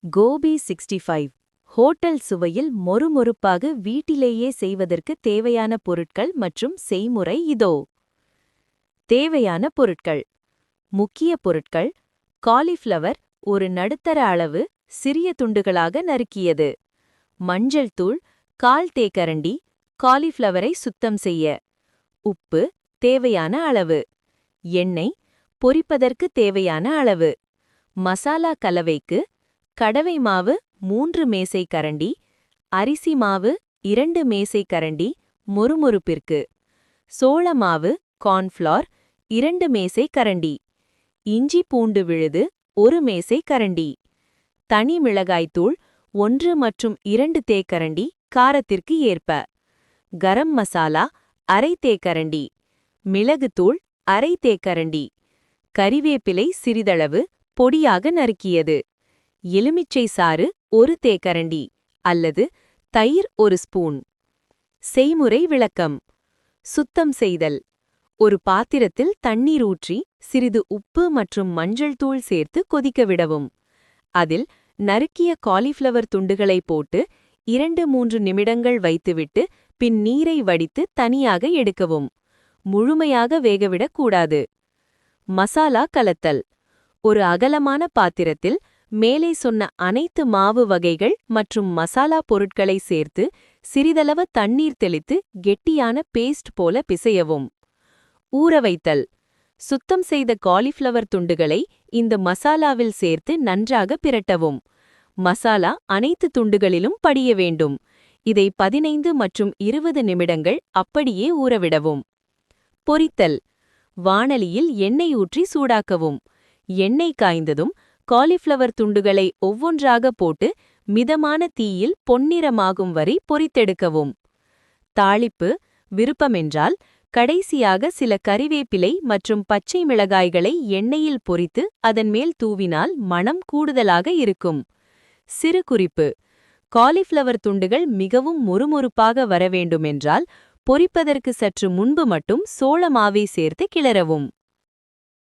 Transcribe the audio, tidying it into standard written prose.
Gopi 65 hotel சுவையில் மொறுமொறுப்பாக வீட்டிலேயே செய்வதற்கு தேவையான பொருட்கள் மற்றும் செய்முறை இதோ. தேவையான பொருட்கள். முக்கிய பொருட்கள்: காலிஃப்ளவர் ஒரு நடுத்தர அளவு, சிறிய துண்டுகளாக நறுக்கியது. மஞ்சள் தூள் 1/4 தேக்கரண்டி, காலிஃப்ளவரை சுத்தம் செய்ய. உப்பு தேவையான அளவு. எண்ணெய் பொரிப்பதற்கு தேவையான அளவு. மசாலா கலவைக்கு: கடவை மாவு 3 மேசை கரண்டி, அரிசி மாவு 2 மேசை கரண்டி மொறுமொறுப்பிற்கு, சோள மாவு கார்ன்ஃப்ளவர் 2 மேசை கரண்டி, இஞ்சி பூண்டு விழுது 1 மேசை கரண்டி, தனி மிளகாய்த்தூள் 1 மற்றும் 2 தேக்கரண்டி காரத்திற்கு ஏற்ப, கரம் மசாலா அரை தேக்கரண்டி, மிளகுத்தூள் அரை தேக்கரண்டி, கறிவேப்பிலை சிறிதளவு பொடியாக நறுக்கியது, எலுமிச்சை சாறு 1 தேக்கரண்டி அல்லது தயிர் 1 ஸ்பூன். செய்முறை விளக்கம். சுத்தம் செய்தல். ஒரு பாத்திரத்தில் தண்ணீர் ஊற்றி சிறிது உப்பு மற்றும் மஞ்சள் தூள் சேர்த்து கொதிக்க விடவும். அதில் நறுக்கிய காலிஃப்ளவர் துண்டுகளை போட்டு 2-3 நிமிடங்கள் வைத்துவிட்டு பின் நீரை வடித்து தனியாக எடுக்கவும். முழுமையாக வேகவிடக் கூடாது. மசாலா கலத்தல். ஒரு அகலமான பாத்திரத்தில் மேலே சொன்ன அனைத்து மாவு வகைகள் மற்றும் மசாலா பொருட்களை சேர்த்து சிறிதளவு தண்ணீர் தெளித்து கெட்டியான பேஸ்ட் போல பிசையவும். ஊற வைத்தல். சுத்தம் செய்த காலிஃப்ளவர் துண்டுகளை இந்த மசாலாவில் சேர்த்து நன்றாக பிரட்டவும். மசாலா அனைத்து துண்டுகளிலும் படிய வேண்டும். இதை 15 மற்றும் 20 நிமிடங்கள் அப்படியே ஊறவிடவும். பொரித்தல். வாணலியில் எண்ணெய் ஊற்றி சூடாக்கவும். எண்ணெய் காய்ந்ததும் காலிஃப்ளவர் துண்டுகளை ஒவ்வொன்றாக போட்டு மிதமான தீயில் பொன்னிறமாகும் வரை பொரித்தெடுக்கவும். தாளிப்பு. விருப்பமென்றால் கடைசியாக சில கறிவேப்பிலை மற்றும் பச்சை மிளகாய்களை எண்ணெயில் பொரித்து அதன் மேல் தூவினால் மணம் கூடுதலாக இருக்கும். சிறு குறிப்பு: காலிஃப்ளவர் துண்டுகள் மிகவும் மொறுமொறுப்பாக வரவேண்டுமென்றால் பொரிப்பதற்கு சற்று முன்பு மட்டும் சோள மாவை சேர்த்து கிளறவும்.